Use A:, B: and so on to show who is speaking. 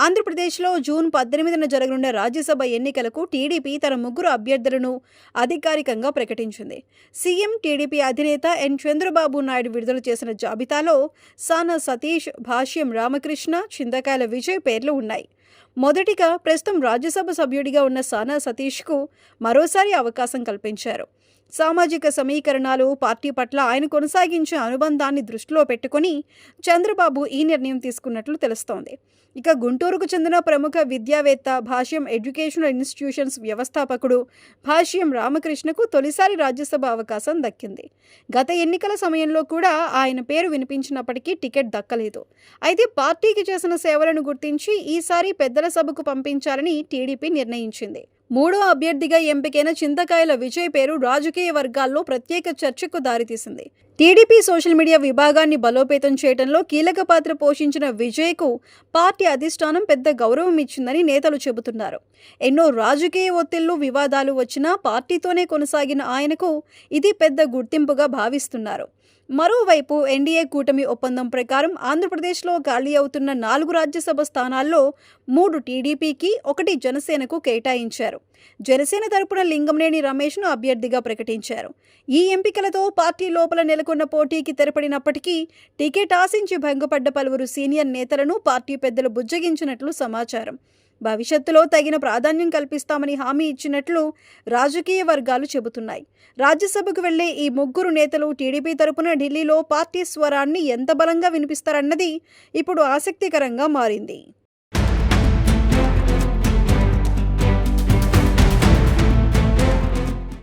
A: ఆంధ్రప్రదేశ్లో జూన్ 18న జరగనున్న రాజ్యసభ ఎన్నికలకు టీడీపీ తన ముగ్గురు అభ్యర్థులను అధికారికంగా ప్రకటించింది. సీఎం టీడీపీ అధినేత ఎన్ చంద్రబాబు నాయుడు విడుదల చేసిన జాబితాలో సానా సతీష్, భాష్యం రామకృష్ణ, చింతకాయల విజయ్ పేర్లు ఉన్నాయి. మొదటిగా ప్రస్తుతం రాజ్యసభ సభ్యుడిగా ఉన్న సానా సతీష్కు మరోసారి అవకాశం కల్పించారు. సామాజిక సమీకరణాలు, పార్టీ పట్ల ఆయన కొనసాగించే అనుబంధాన్ని దృష్టిలో పెట్టుకుని చంద్రబాబు ఈ నిర్ణయం తీసుకున్నట్లు తెలుస్తోంది. ఇక గుంటూరుకు చెందిన ప్రముఖ విద్యావేత్త, భాష్యం ఎడ్యుకేషనల్ ఇన్స్టిట్యూషన్స్ వ్యవస్థాపకుడు భాష్యం రామకృష్ణకు తొలిసారి రాజ్యసభ అవకాశం దక్కింది. గత ఎన్నికల సమయంలో కూడా ఆయన పేరు వినిపించినప్పటికీ టికెట్ దక్కలేదు. అయితే పార్టీకి చేసిన సేవలను గుర్తించి ఈసారి పెద్దల సభకు పంపించాలని టీడీపీ నిర్ణయించింది. మూడో అభ్యర్థిగా ఎంపికైన చింతకాయల విజయ్ పేరు రాజకీయ వర్గాల్లో ప్రత్యేక చర్చకు దారితీసింది. టీడీపీ సోషల్ మీడియా విభాగాన్ని బలోపేతం చేయడంలో కీలక పాత్ర పోషించిన విజయ్కు పార్టీ అధిష్టానం పెద్ద గౌరవం ఇచ్చిందని నేతలు చెబుతున్నారు. ఎన్నో రాజకీయ ఒత్తిళ్లు, వివాదాలు వచ్చినా పార్టీతోనే కొనసాగిన ఆయనకు ఇది పెద్ద గుర్తింపుగా భావిస్తున్నారు. మరోవైపు ఎన్డీఏ కూటమి ఒప్పందం ప్రకారం ఆంధ్రప్రదేశ్లో ఖాళీ అవుతున్న 4 రాజ్యసభ స్థానాల్లో 3 టీడీపీకి, 1 జనసేనకు కేటాయించారు. జనసేన తరపున లింగంనేని రమేష్ను అభ్యర్థిగా ప్రకటించారు. ఈ ఎంపికలతో పార్టీ లోపల నెలకొన్న పోటీకి తెరపడినప్పటికీ టికెట్ ఆశించి భంగపడ్డ పలువురు సీనియర్ నేతలను పార్టీ పెద్దలు బుజ్జగించినట్లు సమాచారం. భవిష్యత్తులో తగిన ప్రాధాన్యం కల్పిస్తామని హామీ ఇచ్చినట్లు రాజకీయ వర్గాలు చెబుతున్నాయి. రాజ్యసభకు వెళ్లే ఈ ముగ్గురు నేతలు టీడీపీ తరపున ఢిల్లీలో పార్టీ స్వరాన్ని ఎంత బలంగా వినిపిస్తారన్నది ఇప్పుడు ఆసక్తికరంగా మారింది.